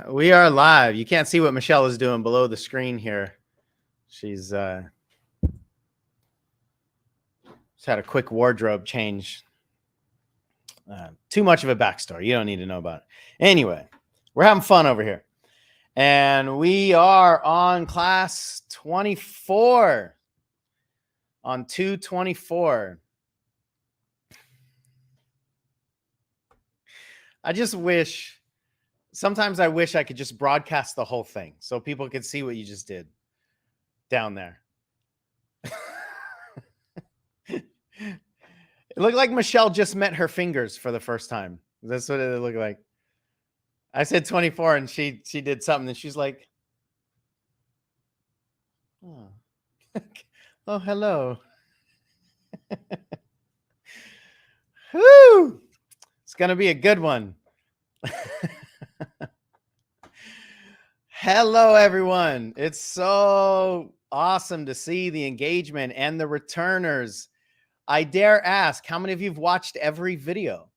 We are live. You can't see what Michelle is doing below the screen here. She's had a quick wardrobe change. Too much of a backstory. You don't need to know about it. Anyway, we're having fun over here. And we are on class 24. On 2/24. Sometimes I wish I could just broadcast the whole thing so people could see what you just did down there. It looked like Michelle just met her fingers for the first time. That's what it looked like. I said 24 and she did something and she's like, oh, oh hello. Woo! It's going to be a good one. Hello, everyone. It's so awesome to see the engagement and the returners. I dare ask, how many of you have watched every video?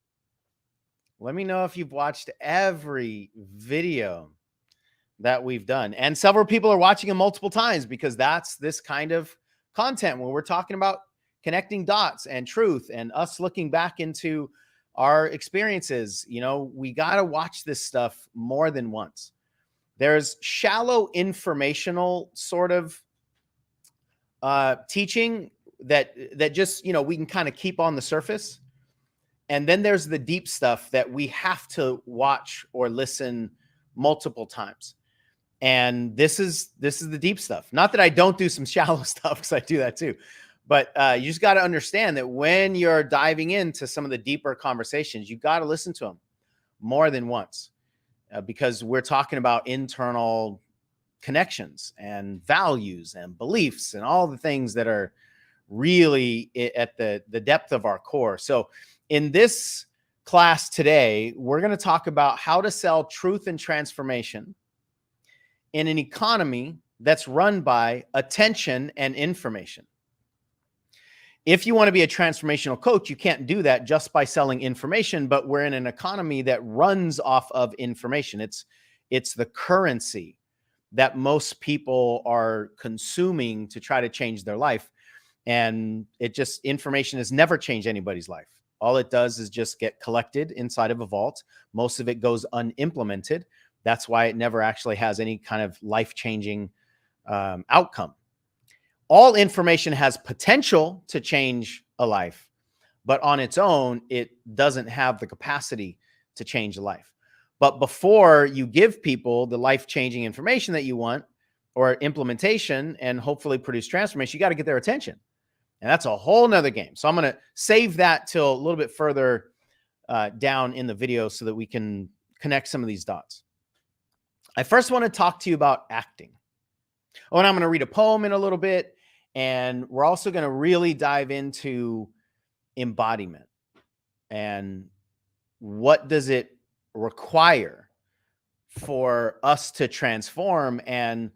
Let me know if you've watched every video that we've done. And several people are watching them multiple times because that's this kind of content when we're talking about connecting dots and truth and us looking back into our experiences. You know, we got to watch this stuff more than once. There's shallow informational sort of teaching that just, you know, we can kind of keep on the surface. And then there's the deep stuff that we have to watch or listen multiple times. And this is the deep stuff. Not that I don't do some shallow stuff, because I do that too. But you just got to understand that when you're diving into some of the deeper conversations, you got to listen to them more than once. Because we're talking about internal connections and values and beliefs and all the things that are really at the depth of our core. So in this class today, we're going to talk about how to sell truth and transformation in an economy that's run by attention and information. If you want to be a transformational coach, you can't do that just by selling information, but we're in an economy that runs off of information. It's the currency that most people are consuming to try to change their life. And information has never changed anybody's life. All it does is just get collected inside of a vault. Most of it goes unimplemented. That's why it never actually has any kind of life-changing outcome. All information has potential to change a life, but on its own, it doesn't have the capacity to change a life. But before you give people the life-changing information that you want or implementation and hopefully produce transformation, you got to get their attention. And that's a whole nother game. So I'm going to save that till a little bit further down in the video so that we can connect some of these dots. I first want to talk to you about acting. Oh, and I'm going to read a poem in a little bit. And we're also going to really dive into embodiment and what does it require for us to transform, and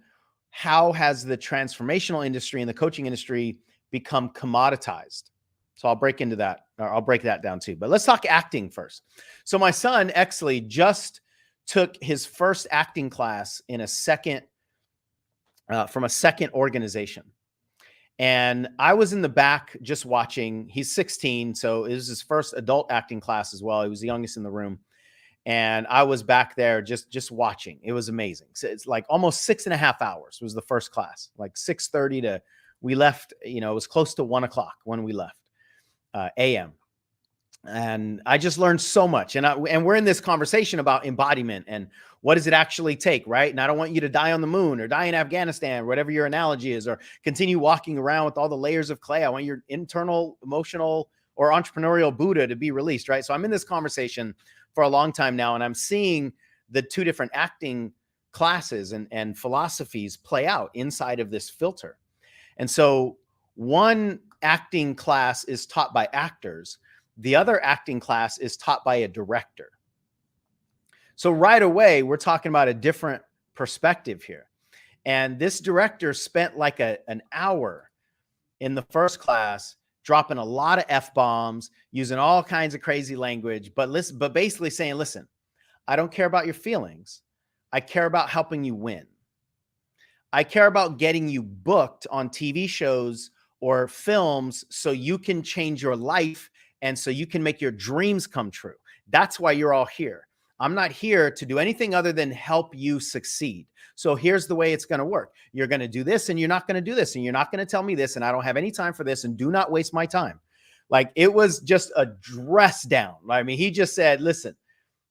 how has the transformational industry and the coaching industry become commoditized. So I'll break into that, or I'll break that down too. But let's talk acting first. So my son, Exley, just took his first acting class in a second, from a second organization. And I was in the back just watching. He's 16, so it was his first adult acting class as well. He was the youngest in the room. And I was back there just watching. It was amazing. So it's like almost 6.5 hours was the first class, like 6:30 to, we left, you know, it was close to 1 o'clock when we left, a.m. And I just learned so much. And we're in this conversation about embodiment and what does it actually take, right? And I don't want you to die on the moon or die in Afghanistan, whatever your analogy is, or continue walking around with all the layers of clay. I want your internal, emotional, or entrepreneurial Buddha to be released, right? So I'm in this conversation for a long time now, and I'm seeing the two different acting classes and philosophies play out inside of this filter. And so one acting class is taught by actors. The other acting class is taught by a director. So right away, we're talking about a different perspective here. And this director spent like an hour in the first class, dropping a lot of F-bombs, using all kinds of crazy language, but basically saying, listen, I don't care about your feelings. I care about helping you win. I care about getting you booked on TV shows or films so you can change your life and so you can make your dreams come true. That's why you're all here. I'm not here to do anything other than help you succeed. So here's the way it's going to work. You're going to do this and you're not going to do this and you're not going to tell me this and I don't have any time for this and do not waste my time. Like it was just a dress down. I mean, he just said, listen,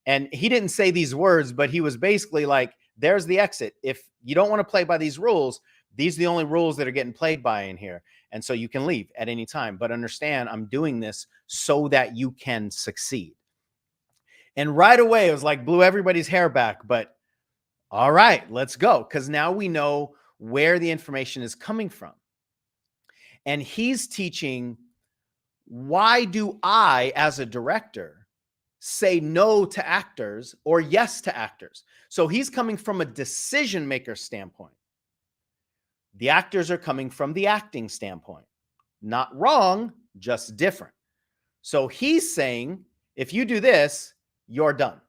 and he didn't say these words, but he was basically like, there's the exit. If you don't want to play by these rules, these are the only rules that are getting played by in here. And so you can leave at any time, but understand I'm doing this so that you can succeed. And right away, it was like blew everybody's hair back, but all right, let's go. Because now we know where the information is coming from. And he's teaching, why do I, as a director, say no to actors or yes to actors? So he's coming from a decision maker standpoint. The actors are coming from the acting standpoint. Not wrong, just different. So he's saying, if you do this, you're done.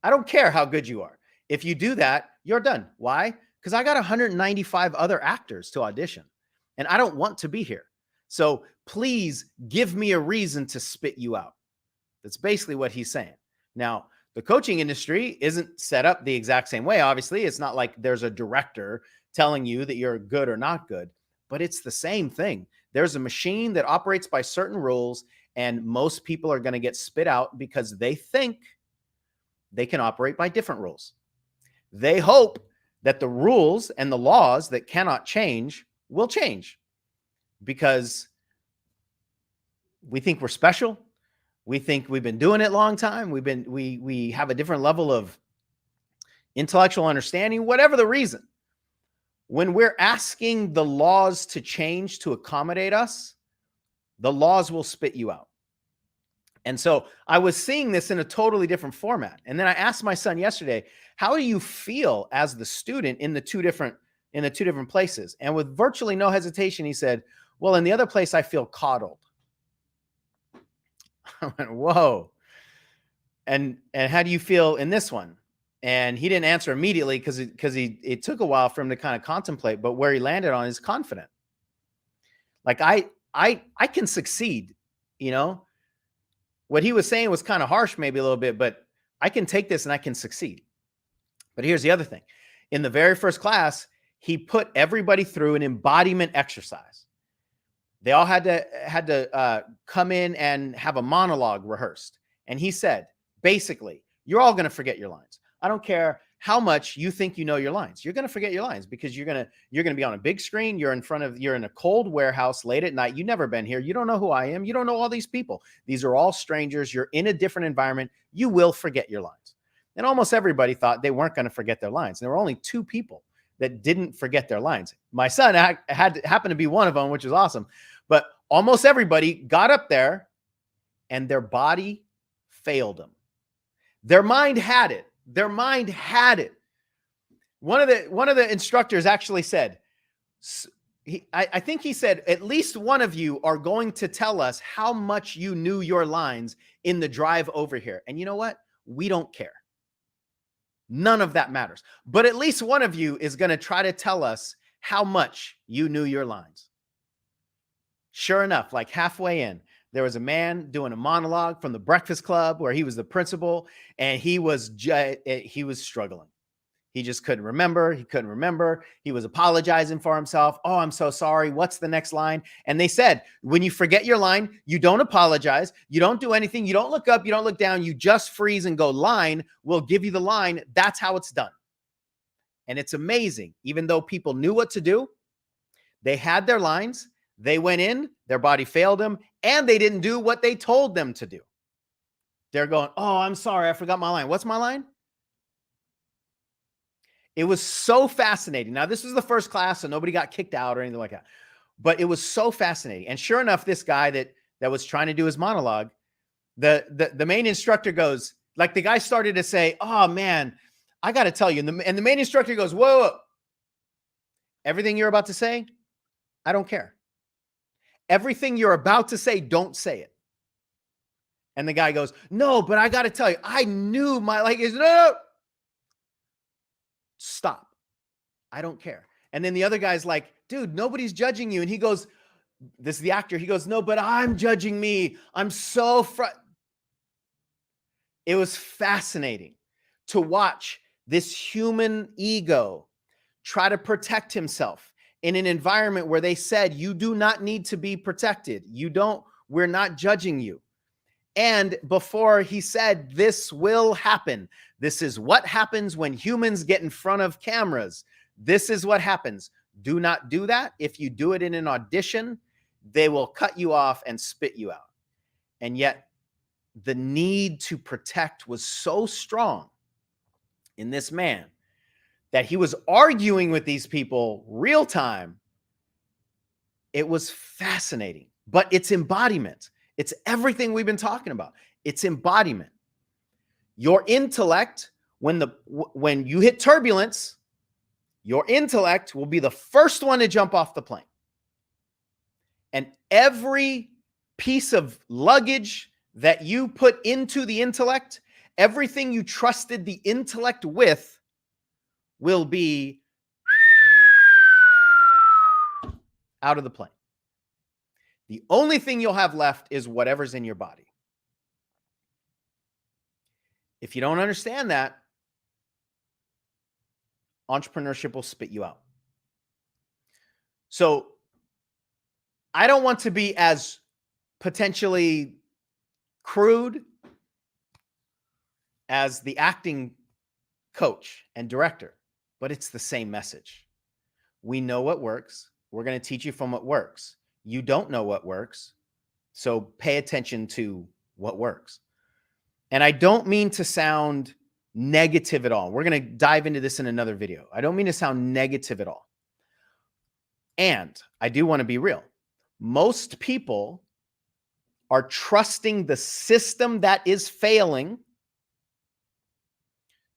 I don't care how good you are. If you do that, you're done. Why? Because I got 195 other actors to audition, and I don't want to be here. So please give me a reason to spit you out. That's basically what he's saying. Now, the coaching industry isn't set up the exact same way. Obviously, it's not like there's a director telling you that you're good or not good, but it's the same thing. There's a machine that operates by certain rules, and most people are going to get spit out because they think they can operate by different rules. They hope that the rules and the laws that cannot change will change because we think we're special. We think we've been doing it a long time. We have a different level of intellectual understanding, whatever the reason. When we're asking the laws to change to accommodate us, the laws will spit you out. And so I was seeing this in a totally different format. And then I asked my son yesterday, how do you feel as the student in the two different places? And with virtually no hesitation, he said, well, in the other place, I feel coddled. I went, whoa. And how do you feel in this one? And he didn't answer immediately because it took a while for him to kind of contemplate, but where he landed on is confident. Like I can succeed, you know. What he was saying was kind of harsh, maybe a little bit, but I can take this and I can succeed. But here's the other thing. In the very first class, he put everybody through an embodiment exercise. They all had to come in and have a monologue rehearsed. And he said, basically, you're all going to forget your lines. I don't care how much you think you know your lines. You're going to forget your lines because you're going to be on a big screen. You're in a cold warehouse late at night. You've never been here. You don't know who I am. You don't know all these people. These are all strangers. You're in a different environment. You will forget your lines. And almost everybody thought they weren't going to forget their lines. And there were only 2 people that didn't forget their lines. My son happened to be one of them, which is awesome. But almost everybody got up there and their body failed them. Their mind had it. Their mind had it. One of the instructors actually said, I think he said, at least one of you are going to tell us how much you knew your lines in the drive over here. And you know what? We don't care. None of that matters. But at least one of you is going to try to tell us how much you knew your lines. Sure enough, like halfway in, there was a man doing a monologue from the Breakfast Club where he was the principal, and he was struggling. He just couldn't remember. He couldn't remember. He was apologizing for himself. Oh, I'm so sorry. What's the next line? And they said, when you forget your line, you don't apologize. You don't do anything. You don't look up. You don't look down. You just freeze and go, line. We'll give you the line. That's how it's done. And it's amazing. Even though people knew what to do, they had their lines. They went in, their body failed them, and they didn't do what they told them to do. They're going, oh, I'm sorry, I forgot my line. What's my line? It was so fascinating. Now, this was the first class, so nobody got kicked out or anything like that. But it was so fascinating. And sure enough, this guy that was trying to do his monologue, the main instructor goes, like the guy started to say, oh, man, I got to tell you. And the main instructor goes, whoa. Everything you're about to say, I don't care. Everything you're about to say, don't say it. And the guy goes, no, but I got to tell you, I knew my, like, no. Stop. I don't care. And then the other guy's like, dude, nobody's judging you. And he goes, this is the actor. He goes, no, but I'm judging me. I'm so It was fascinating to watch this human ego try to protect himself in an environment where they said, you do not need to be protected. We're not judging you. And before he said, this will happen. This is what happens when humans get in front of cameras. This is what happens. Do not do that. If you do it in an audition, they will cut you off and spit you out. And yet the need to protect was so strong in this man that he was arguing with these people real time. It was fascinating, but it's embodiment. It's everything we've been talking about. It's embodiment. Your intellect, when you hit turbulence, your intellect will be the first one to jump off the plane. And every piece of luggage that you put into the intellect, everything you trusted the intellect with will be out of the plane. The only thing you'll have left is whatever's in your body. If you don't understand that, entrepreneurship will spit you out. So I don't want to be as potentially crude as the acting coach and director, but it's the same message. We know what works. We're going to teach you from what works. You don't know what works, so pay attention to what works. And I don't mean to sound negative at all. We're going to dive into this in another video. I don't mean to sound negative at all. And I do want to be real. Most people are trusting the system that is failing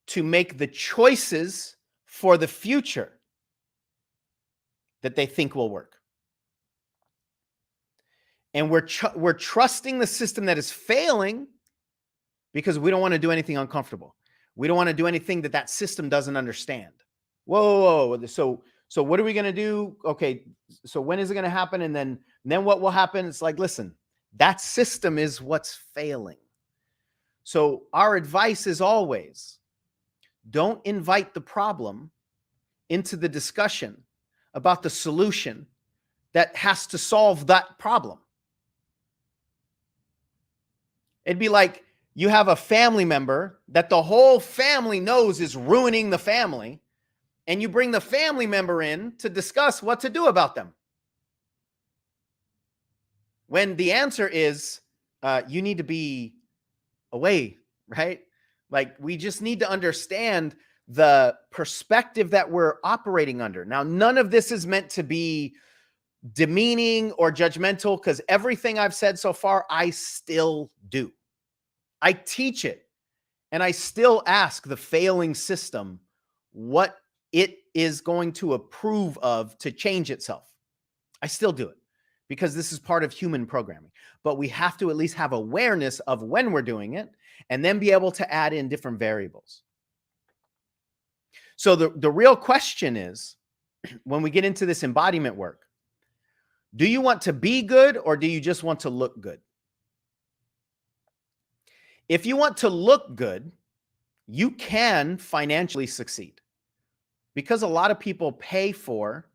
to make the choices for the future that they think will work. And we're trusting the system that is failing because we don't want to do anything uncomfortable. We don't want to do anything that system doesn't understand. Whoa. So what are we going to do? Okay, so when is it going to happen? And then what will happen? It's like, listen, that system is what's failing. So our advice is always, don't invite the problem into the discussion about the solution that has to solve that problem. It'd be like you have a family member that the whole family knows is ruining the family, and you bring the family member in to discuss what to do about them. When the answer is, you need to be away, right? Like, we just need to understand the perspective that we're operating under. Now, none of this is meant to be demeaning or judgmental, because everything I've said so far, I still do. I teach it, and I still ask the failing system what it is going to approve of to change itself. I still do it because this is part of human programming. But we have to at least have awareness of when we're doing it and then be able to add in different variables. So the real question is, when we get into this embodiment work, do you want to be good or do you just want to look good? If you want to look good, you can financially succeed, because a lot of people pay for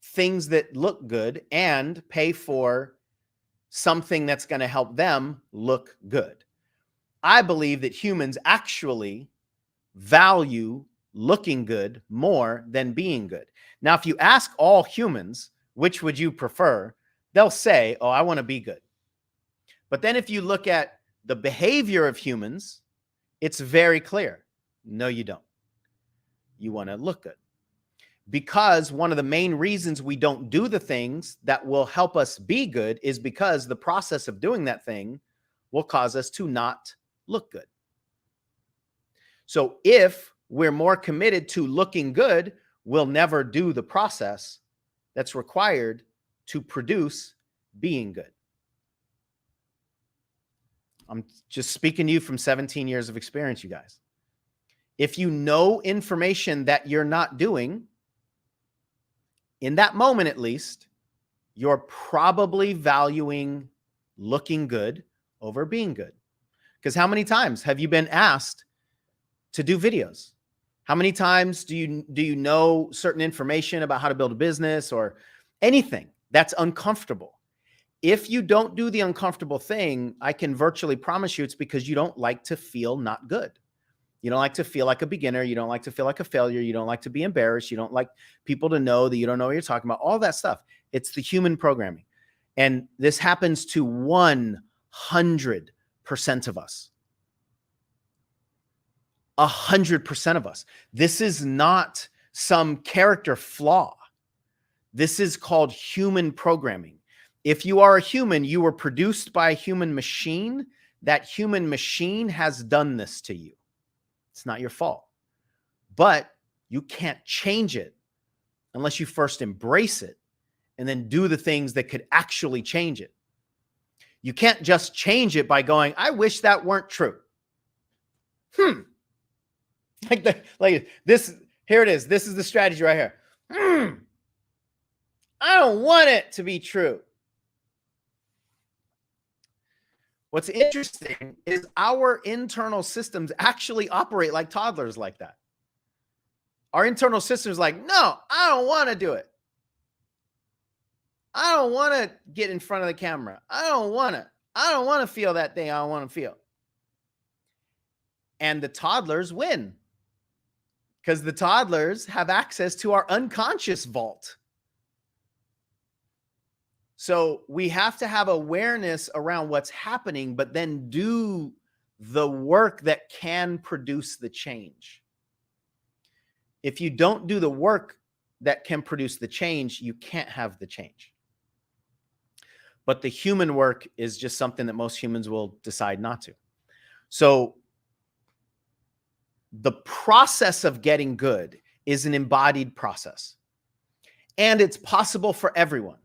things that look good and pay for something that's going to help them look good. I believe that humans actually value looking good more than being good. Now, if you ask all humans, which would you prefer? They'll say, oh, I want to be good. But then if you look at the behavior of humans, it's very clear. No, you don't. You want to look good. Because one of the main reasons we don't do the things that will help us be good is because the process of doing that thing will cause us to not look good. So if we're more committed to looking good, we'll never do the process that's required to produce being good. I'm just speaking to you from 17 years of experience, you guys. If you know information that you're not doing, in that moment at least, you're probably valuing looking good over being good. Because how many times have you been asked to do videos? How many times do you know certain information about how to build a business or anything that's uncomfortable? If you don't do the uncomfortable thing, I can virtually promise you it's because you don't like to feel not good. You don't like to feel like a beginner. You don't like to feel like a failure. You don't like to be embarrassed. You don't like people to know that you don't know what you're talking about. All that stuff. It's the human programming. And this happens to 100% of us. 100% of us. This is not some character flaw. This is called human programming. If you are a human, you were produced by a human machine. That human machine has done this to you. It's not your fault. But you can't change it unless you first embrace it and then do the things that could actually change it. You can't just change it by going, I wish that weren't true. Like this, here it is. This is the strategy right here. I don't want it to be true. What's interesting is our internal systems actually operate like toddlers like that. Our internal system is like, no, I don't want to do it. I don't want to get in front of the camera. I don't want to feel that thing I don't want to feel. And the toddlers win because the toddlers have access to our unconscious vault. So we have to have awareness around what's happening, but then do the work that can produce the change. If you don't do the work that can produce the change, you can't have the change. But the human work is just something that most humans will decide not to. So the process of getting good is an embodied process. And it's possible for everyone.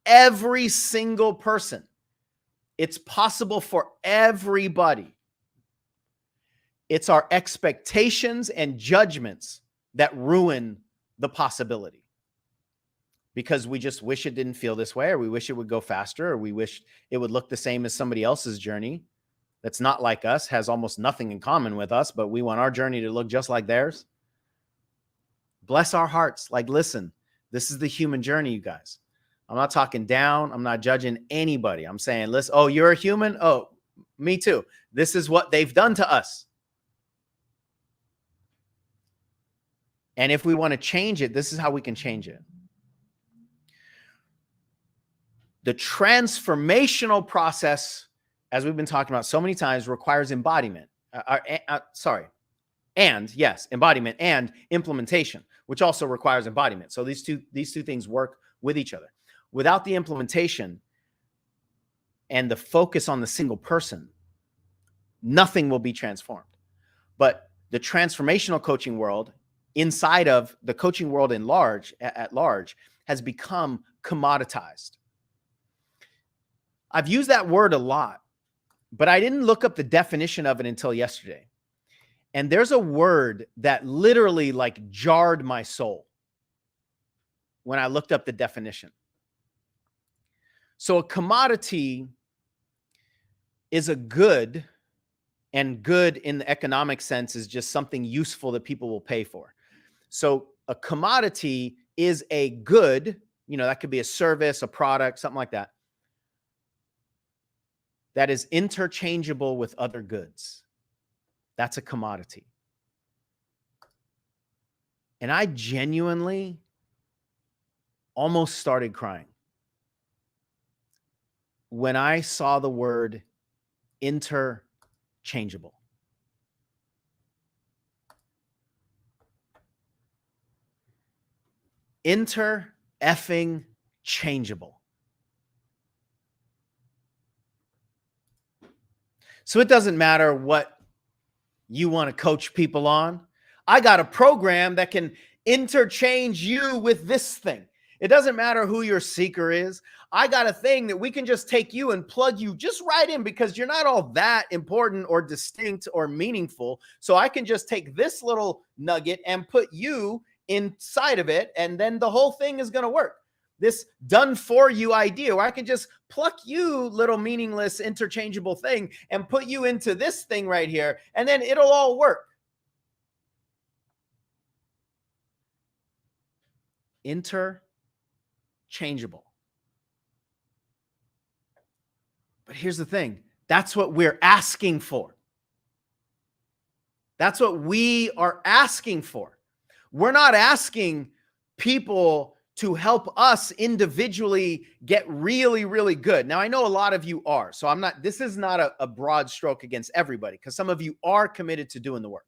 Every single person. It's possible for everybody. It's our expectations and judgments that ruin the possibility. Because we just wish it didn't feel this way, or we wish it would go faster, or we wish it would look the same as somebody else's journey that's not like us, has almost nothing in common with us, but we want our journey to look just like theirs. Bless our hearts. Like, listen, this is the human journey, you guys. I'm not talking down. I'm not judging anybody. I'm saying, listen, oh, you're a human? Oh, me too. This is what they've done to us. And if we want to change it, this is how we can change it. The transformational process, as we've been talking about so many times, requires embodiment. Embodiment and implementation, which also requires embodiment. So these two things work with each other. Without the implementation and the focus on the single person, nothing will be transformed. But the transformational coaching world, inside of the coaching world at large, has become commoditized. I've used that word a lot, but I didn't look up the definition of it until yesterday. And there's a word that literally like jarred my soul when I looked up the definition. So a commodity is a good, and good in the economic sense is just something useful that people will pay for. So a commodity is a good, that could be a service, a product, something like that, that is interchangeable with other goods. That's a commodity. And I genuinely almost started crying when I saw the word interchangeable. Inter-effing changeable. So it doesn't matter what you want to coach people on. I got a program that can interchange you with this thing. It doesn't matter who your seeker is. I got a thing that we can just take you and plug you just right in because you're not all that important or distinct or meaningful. So I can just take this little nugget and put you inside of it, and then the whole thing is going to work. This done for you idea where I can just pluck you, little meaningless interchangeable thing, and put you into this thing right here, and then it'll all work. Interchangeable. But here's the thing. That's what we're asking for. That's what we are asking for. We're not asking people to help us individually get really, really good. Now, I know a lot of you are, so this is not a broad stroke against everybody, because some of you are committed to doing the work.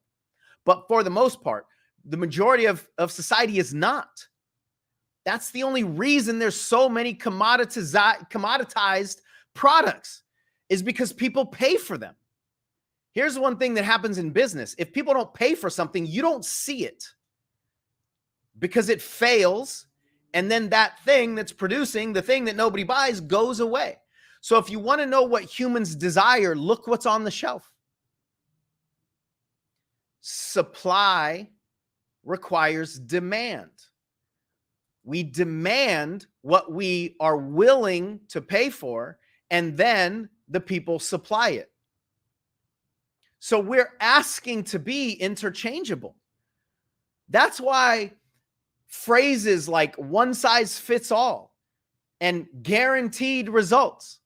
But for the most part, the majority of society is not. That's the only reason there's so many commoditized products, is because people pay for them. Here's one thing that happens in business. If people don't pay for something, you don't see it because it fails. And then that thing that's producing the thing that nobody buys goes away. So if you want to know what humans desire, look what's on the shelf. Supply requires demand. We demand what we are willing to pay for, and then the people supply it. So we're asking to be interchangeable. That's why phrases like one size fits all and guaranteed results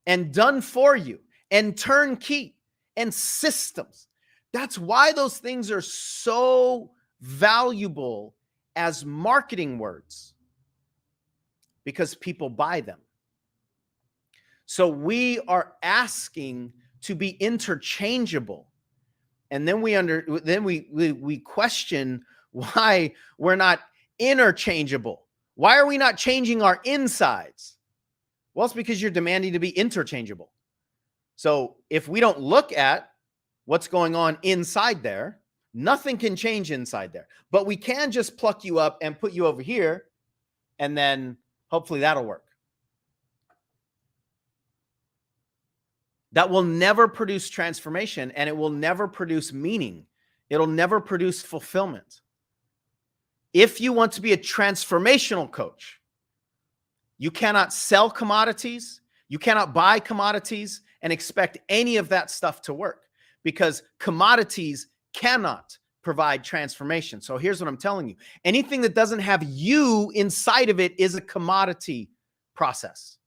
and done for you and turnkey and systems, that's why those things are so valuable as marketing words, because people buy them. So we are asking to be interchangeable. And then we question why we're not interchangeable. Why are we not changing our insides? Well, it's because you're demanding to be interchangeable. So if we don't look at what's going on inside there, nothing can change inside there. But we can just pluck you up and put you over here, and then hopefully that'll work. That will never produce transformation, and it will never produce meaning. It'll never produce fulfillment. If you want to be a transformational coach, you cannot sell commodities, you cannot buy commodities and expect any of that stuff to work, because commodities cannot provide transformation. So here's what I'm telling you. Anything that doesn't have you inside of it is a commodity process.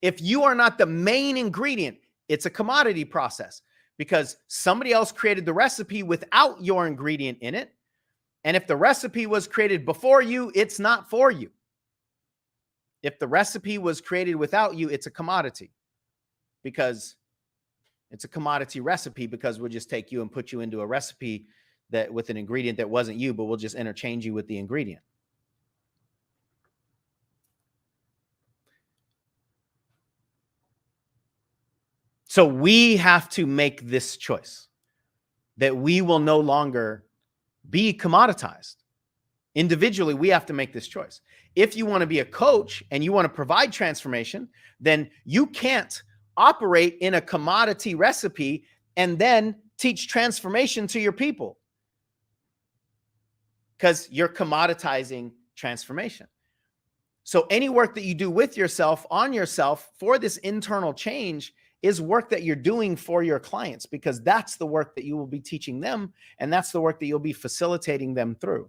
If you are not the main ingredient, it's a commodity process, because somebody else created the recipe without your ingredient in it. And if the recipe was created before you, it's not for you. If the recipe was created without you, it's a commodity, because it's a commodity recipe, because we'll just take you and put you into a recipe that with an ingredient that wasn't you, but we'll just interchange you with the ingredient. So we have to make this choice that we will no longer be commoditized. Individually, we have to make this choice. If you want to be a coach and you want to provide transformation, then you can't operate in a commodity recipe and then teach transformation to your people, because you're commoditizing transformation. So any work that you do with yourself, on yourself, for this internal change is work that you're doing for your clients, because that's the work that you will be teaching them, and that's the work that you'll be facilitating them through.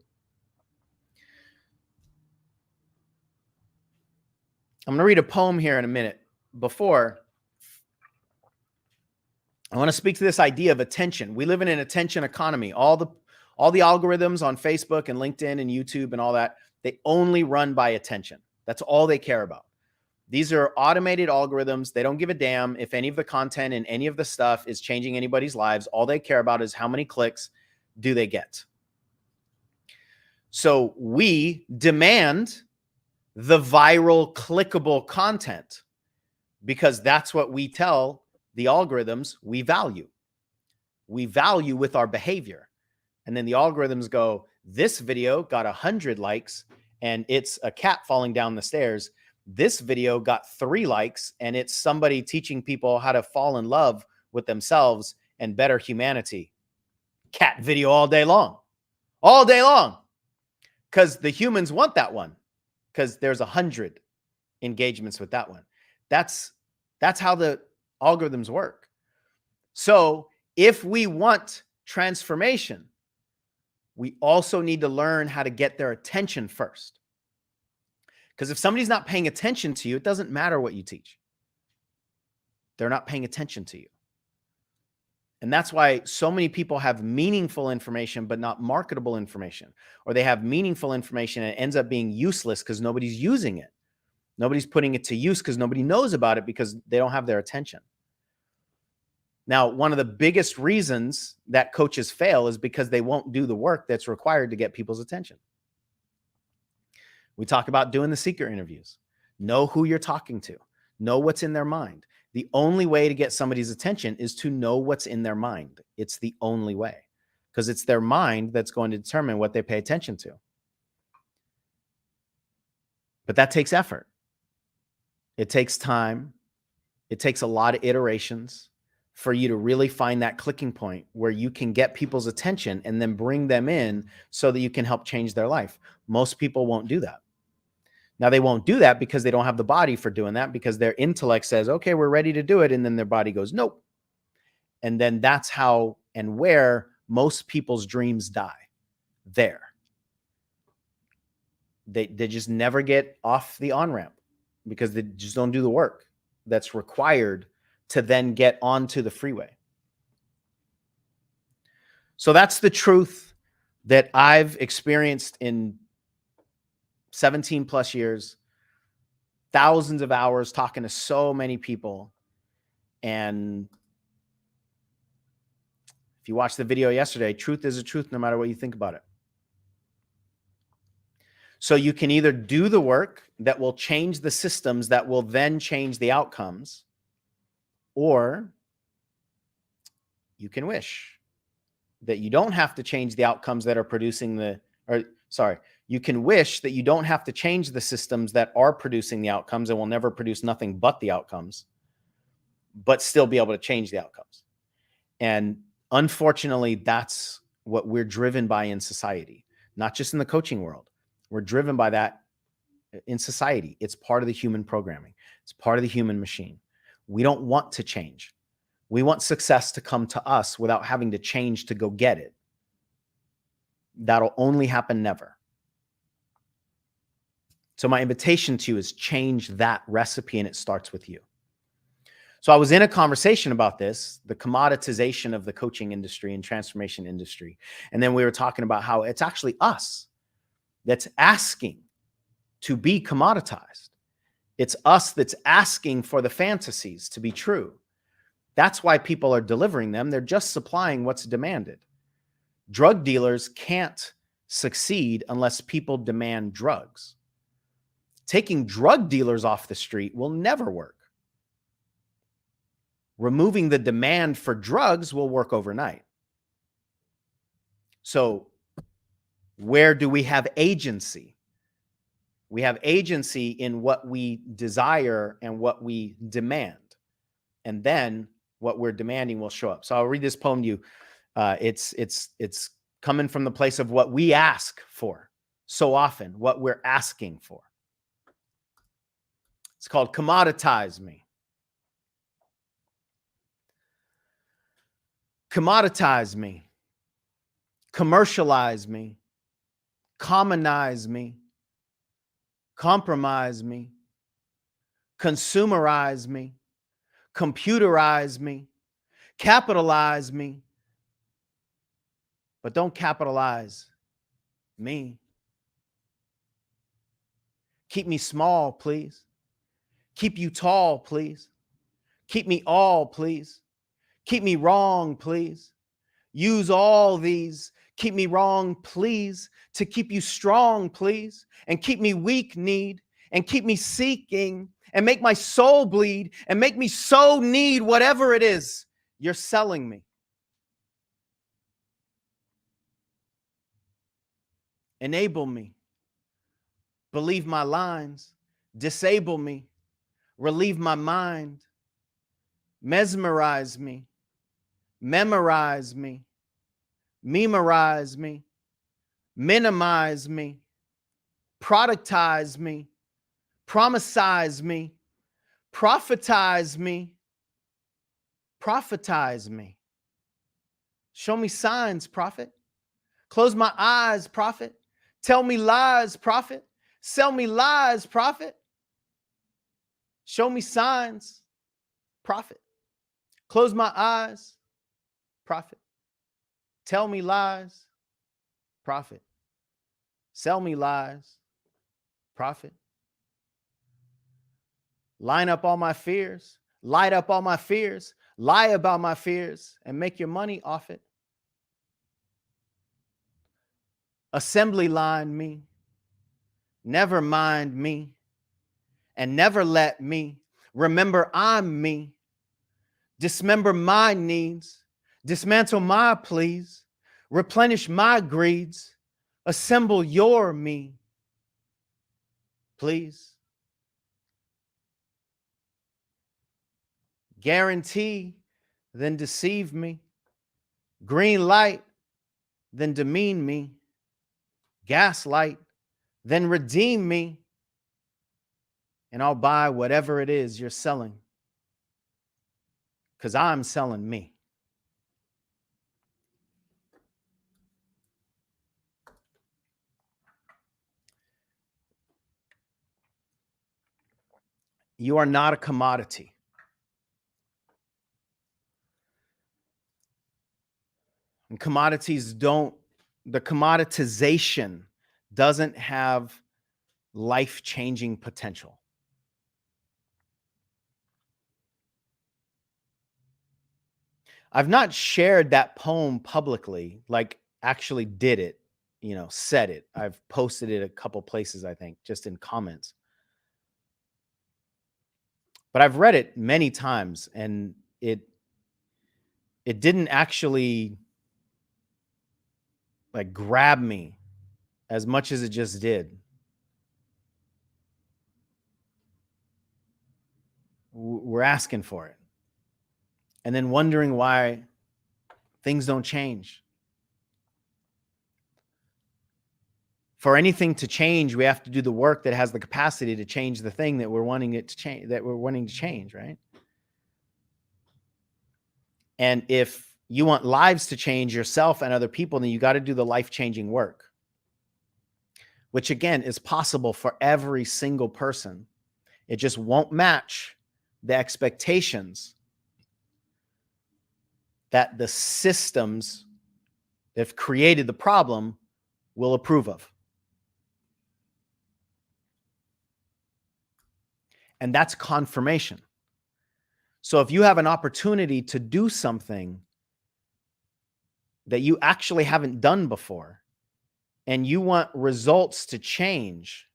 I'm going to read a poem here in a minute. Before, I want to speak to this idea of attention. We live in an attention economy. All the algorithms on Facebook and LinkedIn and YouTube and all that, they only run by attention. That's all they care about. These are automated algorithms. They don't give a damn if any of the content and any of the stuff is changing anybody's lives. All they care about is how many clicks do they get. So we demand the viral, clickable content, because that's what we tell the algorithms we value. We value with our behavior. And then the algorithms go, this video got 100 likes and it's a cat falling down the stairs. This video got 3 likes, and it's somebody teaching people how to fall in love with themselves and better humanity. Cat video all day long. All day long. Because the humans want that one. Because there's 100 engagements with that one. That's how the algorithms work. So if we want transformation, we also need to learn how to get their attention first. Because if somebody's not paying attention to you, it doesn't matter what you teach. They're not paying attention to you. And that's why so many people have meaningful information, but not marketable information. Or they have meaningful information and it ends up being useless because nobody's using it. Nobody's putting it to use because nobody knows about it because they don't have their attention. Now, one of the biggest reasons that coaches fail is because they won't do the work that's required to get people's attention. We talk about doing the seeker interviews. Know who you're talking to. Know what's in their mind. The only way to get somebody's attention is to know what's in their mind. It's the only way, because it's their mind that's going to determine what they pay attention to. But that takes effort. It takes time. It takes a lot of iterations for you to really find that clicking point where you can get people's attention and then bring them in so that you can help change their life. Most people won't do that. Now, they won't do that because they don't have the body for doing that, because their intellect says, okay, we're ready to do it. And then their body goes, nope. And then that's how and where most people's dreams die. There. They just never get off the on-ramp because they just don't do the work that's required to then get onto the freeway. So that's the truth that I've experienced in 17 plus years, thousands of hours talking to so many people. And if you watched the video yesterday, truth is a truth no matter what you think about it. So you can either do the work that will change the systems that will then change the outcomes, or you can wish that you don't have to change the outcomes that are producing you can wish that you don't have to change the systems that are producing the outcomes and will never produce nothing but the outcomes, but still be able to change the outcomes. And unfortunately, that's what we're driven by in society, not just in the coaching world. We're driven by that in society. It's part of the human programming. It's part of the human machine. We don't want to change. We want success to come to us without having to change to go get it. That'll only happen never. So my invitation to you is change that recipe, and it starts with you. So I was in a conversation about this, the commoditization of the coaching industry and transformation industry. And then we were talking about how it's actually us that's asking to be commoditized. It's us that's asking for the fantasies to be true. That's why people are delivering them. They're just supplying what's demanded. Drug dealers can't succeed unless people demand drugs. Taking drug dealers off the street will never work. Removing the demand for drugs will work overnight. So where do we have agency? We have agency in what we desire and what we demand. And then what we're demanding will show up. So I'll read this poem to you. It's coming from the place of what we ask for so often, what we're asking for. It's called Commoditize Me. Commoditize me. Commercialize me. Commonize me. Compromise me. Consumerize me. Computerize me. Capitalize me. But don't capitalize me. Keep me small, please. Keep you tall, please. Keep me all, please. Keep me wrong, please. Use all these. Keep me wrong, please. To keep you strong, please. And keep me weak need. And keep me seeking. And make my soul bleed. And make me so need whatever it is you're selling me. Enable me. believe my lines, disable me, relieve my mind, mesmerize me, memorize me, memorize me, minimize me, productize me, promisize me, prophetize me, prophetize me. Show me signs, prophet. Close my eyes, prophet. Tell me lies, prophet. Sell me lies, prophet. Show me signs, prophet. Close my eyes, prophet. Tell me lies, prophet. Sell me lies, prophet. Line up all my fears, light up all my fears, lie about my fears, and make your money off it. Assembly line me, never mind me, and never let me remember I'm me. Dismember my needs, dismantle my pleas, replenish my greeds, assemble your me, please. Guarantee, then deceive me. Green light, then demean me. Gaslight, then redeem me. And I'll buy whatever it is you're selling. Because I'm selling me. You are not a commodity. And commodities don't, the commoditization doesn't have life-changing potential. I've not shared that poem publicly, like actually did it, said it. I've posted it a couple places, I think, just in comments. But I've read it many times, and it didn't actually like grab me as much as it just did. We're asking for it. And then wondering why things don't change. For anything to change, we have to do the work that has the capacity to change the thing that we're wanting it to change, right? And if you want lives to change, yourself and other people, then you got to do the life-changing work, which again is possible for every single person. It just won't match the expectations that the systems that have created the problem will approve of. And that's confirmation. So if you have an opportunity to do something that you actually haven't done before, and you want results to change,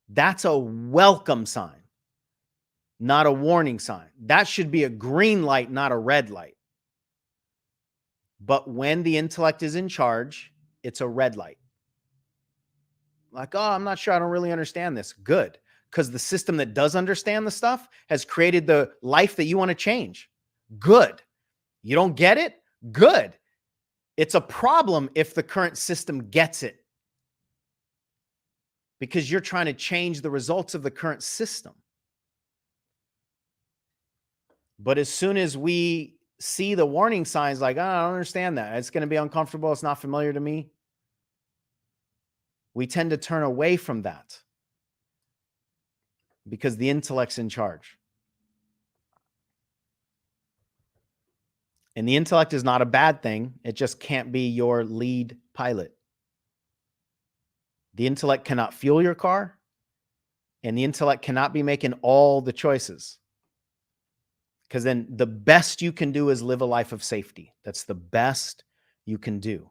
that's a welcome sign, not a warning sign. That should be a green light, not a red light. But when the intellect is in charge, it's a red light. Like, oh, I'm not sure. I don't really understand this. Good. Because the system that does understand the stuff has created the life that you want to change. Good. You don't get it? Good. It's a problem if the current system gets it. Because you're trying to change the results of the current system. But as soon as we see the warning signs, like, oh, I don't understand that, it's going to be uncomfortable, it's not familiar to me, we tend to turn away from that because the intellect's in charge. And the intellect is not a bad thing. It just can't be your lead pilot. The intellect cannot fuel your car, and the intellect cannot be making all the choices. Because then the best you can do is live a life of safety. That's the best you can do,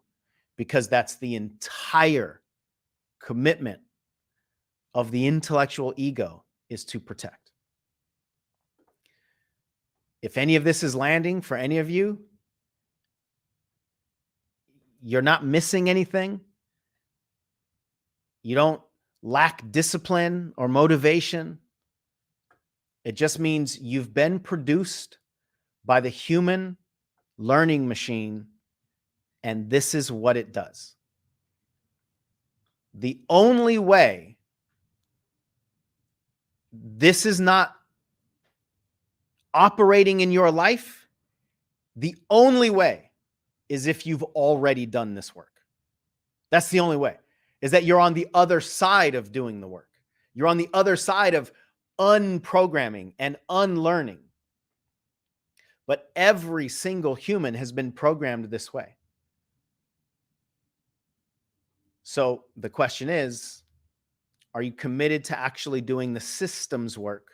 because that's the entire commitment of the intellectual ego, is to protect. If any of this is landing for any of you, you're not missing anything. You don't lack discipline or motivation. It just means you've been produced by the human learning machine, and this is what it does. The only way this is not operating in your life, the only way is if you've already done this work. That's the only way, is that you're on the other side of doing the work. You're on the other side of unprogramming and unlearning. But every single human has been programmed this way. So the question is, are you committed to actually doing the systems work?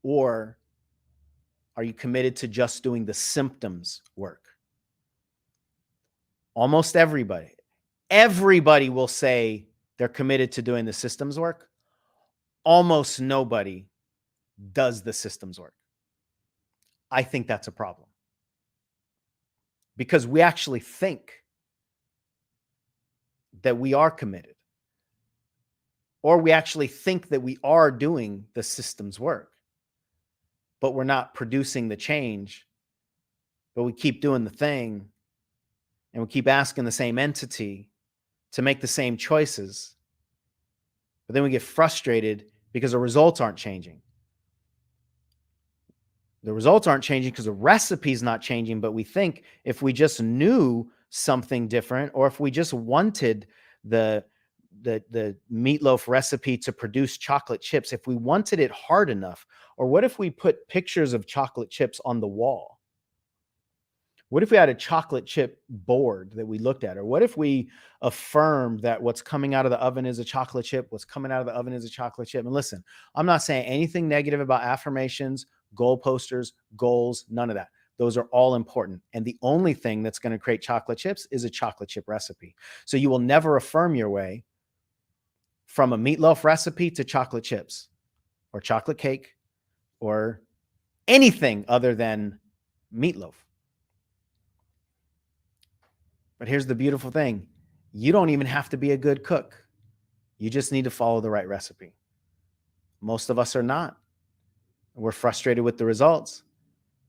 Or are you committed to just doing the symptoms work? Almost everybody will say they're committed to doing the systems work. Almost nobody does the systems work. I think that's a problem, because we actually think that we are committed, or we actually think that we are doing the systems work, but we're not producing the change. But we keep doing the thing, and we keep asking the same entity to make the same choices. But then we get frustrated because the results aren't changing. The results aren't changing because the recipe's not changing, but we think if we just knew something different, or if we just wanted the meatloaf recipe to produce chocolate chips, if we wanted it hard enough, or what if we put pictures of chocolate chips on the wall? What if we had a chocolate chip board that we looked at? Or what if we affirmed that what's coming out of the oven is a chocolate chip, what's coming out of the oven is a chocolate chip? And listen, I'm not saying anything negative about affirmations, goal posters, goals, none of that. Those are all important. And the only thing that's going to create chocolate chips is a chocolate chip recipe. So you will never affirm your way from a meatloaf recipe to chocolate chips or chocolate cake or anything other than meatloaf. But here's the beautiful thing. You don't even have to be a good cook. You just need to follow the right recipe. Most of us are not. We're frustrated with the results.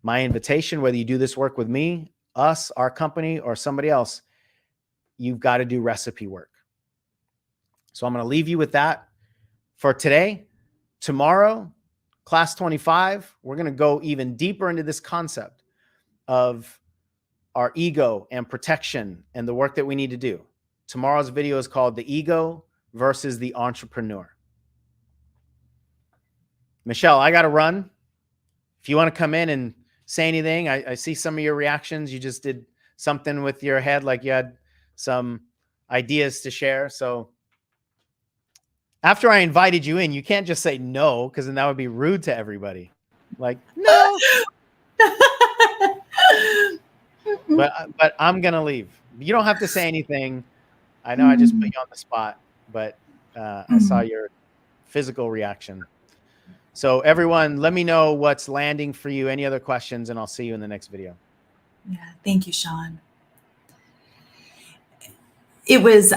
My invitation, whether you do this work with me, us, our company, or somebody else, you've got to do recipe work. So I'm going to leave you with that for today. Tomorrow, class 25, we're going to go even deeper into this concept of our ego and protection and the work that we need to do. Tomorrow's video is called The Ego versus the Entrepreneur. Michelle, I got to run. If you want to come in and say anything, I see some of your reactions. You just did something with your head, like you had some ideas to share. So after I invited you in, you can't just say no, because then that would be rude to everybody. Like, no. But I'm going to leave. You don't have to say anything. I know I just put you on the spot, but I saw your physical reaction. So everyone, let me know what's landing for you. Any other questions, and I'll see you in the next video. Yeah, thank you, Sean. It was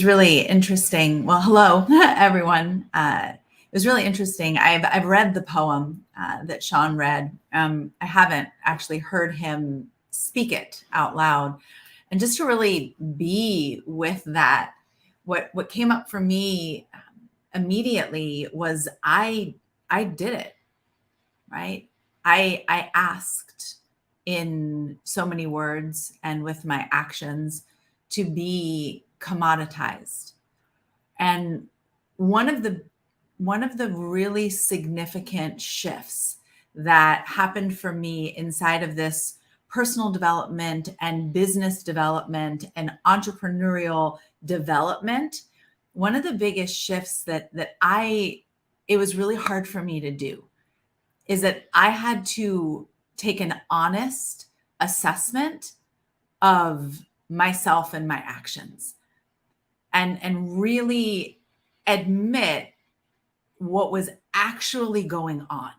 really interesting. Well, hello, everyone. It was really interesting. I've read the poem that Sean read. I haven't actually heard him speak it out loud. And just to really be with that, what came up for me immediately was I did it, right? I asked in so many words and with my actions to be commoditized. And one of the really significant shifts that happened for me inside of this personal development and business development and entrepreneurial development, one of the biggest shifts that it was really hard for me to do is that I had to take an honest assessment of myself and my actions and really admit what was actually going on.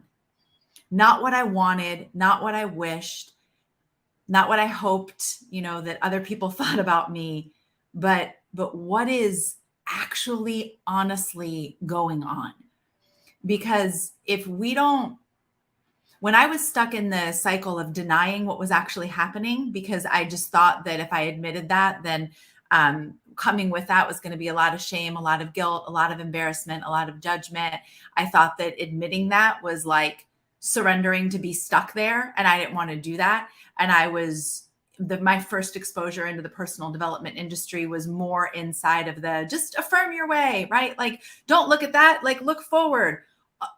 Not what I wanted, not what I wished, not what I hoped, that other people thought about me, but what is actually honestly going on? Because if we don't, when I was stuck in the cycle of denying what was actually happening, because I just thought that if I admitted that, then coming with that was going to be a lot of shame, a lot of guilt, a lot of embarrassment, a lot of judgment. I thought that admitting that was like surrendering to be stuck there. And I didn't want to do that. And I was, my first exposure into the personal development industry was more inside of the just affirm your way, right? Like, don't look at that, like look forward.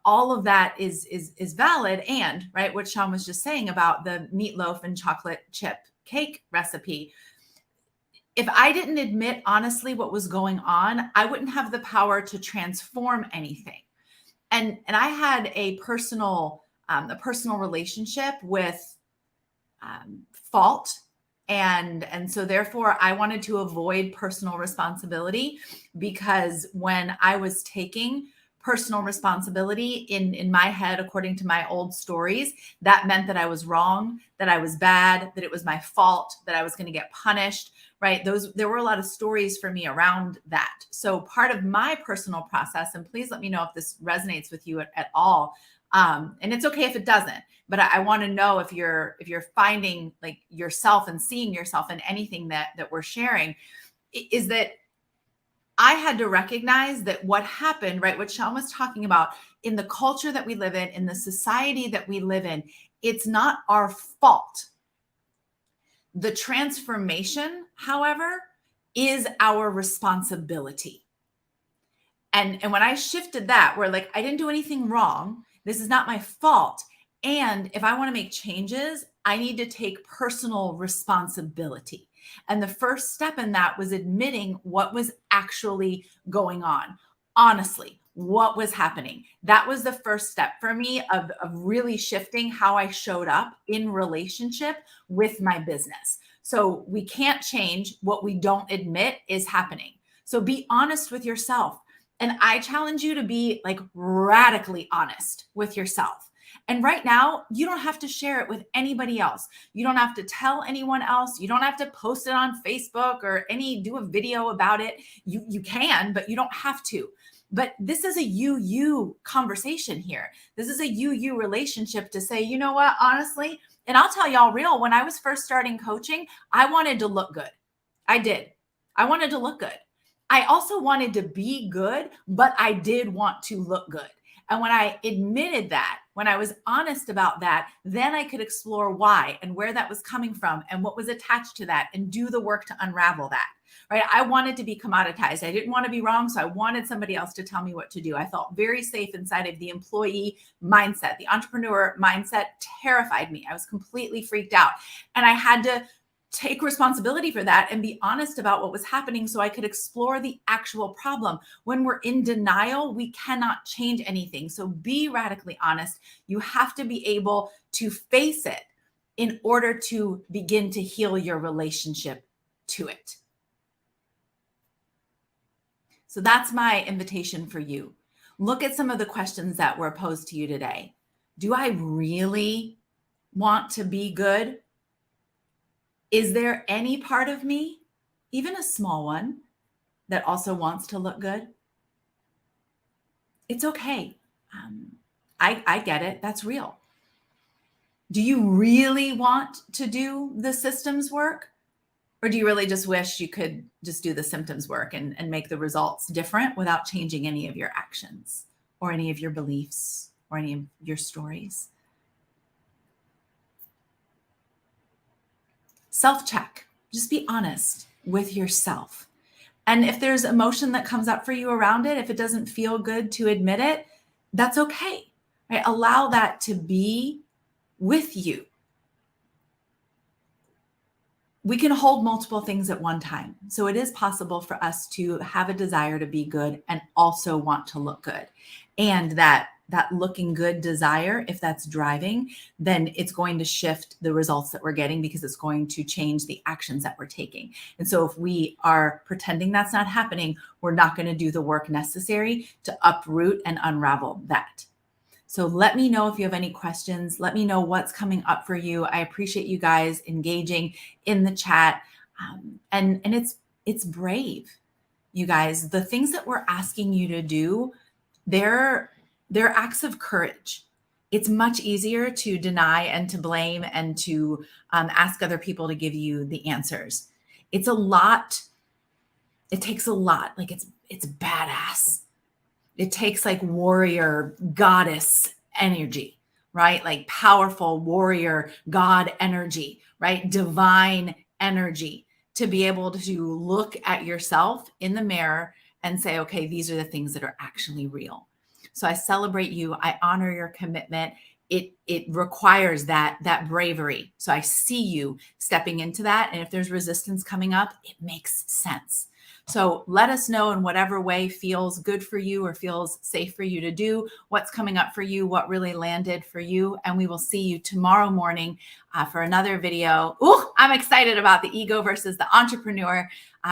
All of that is valid. And right, what Sean was just saying about the meatloaf and chocolate chip cake recipe. If I didn't admit honestly what was going on, I wouldn't have the power to transform anything. And I had a personal relationship with fault. And so therefore I wanted to avoid personal responsibility, because when I was taking personal responsibility in my head, according to my old stories, that meant that I was wrong, that I was bad, that it was my fault, that I was going to get punished, right? There were a lot of stories for me around that. So part of my personal process, and please let me know if this resonates with you at all. And it's okay if it doesn't, but I want to know if you're finding like yourself and seeing yourself in anything that we're sharing, is that I had to recognize that what happened, right? What Sean was talking about, in the culture that we live in the society that we live in, it's not our fault. The transformation, however, is our responsibility. And when I shifted that, where like, I didn't do anything wrong, this is not my fault. And if I want to make changes, I need to take personal responsibility. And the first step in that was admitting what was actually going on. Honestly, what was happening. That was the first step for me of really shifting how I showed up in relationship with my business. So we can't change what we don't admit is happening. So be honest with yourself. And I challenge you to be like radically honest with yourself. And right now, you don't have to share it with anybody else. You don't have to tell anyone else. You don't have to post it on Facebook or do a video about it. You can, but you don't have to. But this is a you conversation here. This is a you relationship to say, you know what, honestly, and I'll tell y'all real, when I was first starting coaching, I wanted to look good. I did. I wanted to look good. I also wanted to be good, but I did want to look good. And when I admitted that, when I was honest about that, then I could explore why and where that was coming from and what was attached to that and do the work to unravel that, right? I wanted to be commoditized. I didn't want to be wrong. So I wanted somebody else to tell me what to do. I felt very safe inside of the employee mindset. The entrepreneur mindset terrified me. I was completely freaked out. And I had to take responsibility for that and be honest about what was happening so I could explore the actual problem. When we're in denial, we cannot change anything. So be radically honest. You have to be able to face it in order to begin to heal your relationship to it. So that's my invitation for you. Look at some of the questions that were posed to you today. Do I really want to be good? Is there any part of me, even a small one, that also wants to look good? It's okay. I get it. That's real. Do you really want to do the systems work? Or do you really just wish you could just do the symptoms work and make the results different without changing any of your actions or any of your beliefs or any of your stories? Self-check. Just be honest with yourself. And if there's emotion that comes up for you around it, if it doesn't feel good to admit it, that's okay. Right? Allow that to be with you. We can hold multiple things at one time. So it is possible for us to have a desire to be good and also want to look good. And that looking good desire, if that's driving, then it's going to shift the results that we're getting because it's going to change the actions that we're taking. And so if we are pretending that's not happening, we're not going to do the work necessary to uproot and unravel that. So let me know if you have any questions. Let me know what's coming up for you. I appreciate you guys engaging in the chat. And it's brave, you guys. The things that we're asking you to do, they're acts of courage. It's much easier to deny and to blame and to ask other people to give you the answers. It's a lot. It takes a lot. Like it's badass. It takes like warrior goddess energy, right? Like powerful warrior God energy, right? Divine energy to be able to look at yourself in the mirror and say, okay, these are the things that are actually real. So I celebrate you. I honor your commitment. It requires that bravery. So I see you stepping into that. And if there's resistance coming up, it makes sense. So let us know in whatever way feels good for you or feels safe for you to do, what's coming up for you, what really landed for you. And we will see you tomorrow morning for another video. Ooh, I'm excited about the ego versus the entrepreneur.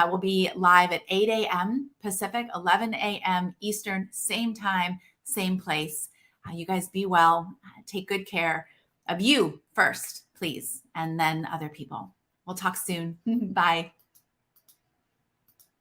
We'll be live at 8 a.m. Pacific, 11 a.m. Eastern, same time, same place. You guys be well. Take good care of you first, please, and then other people. We'll talk soon. Bye.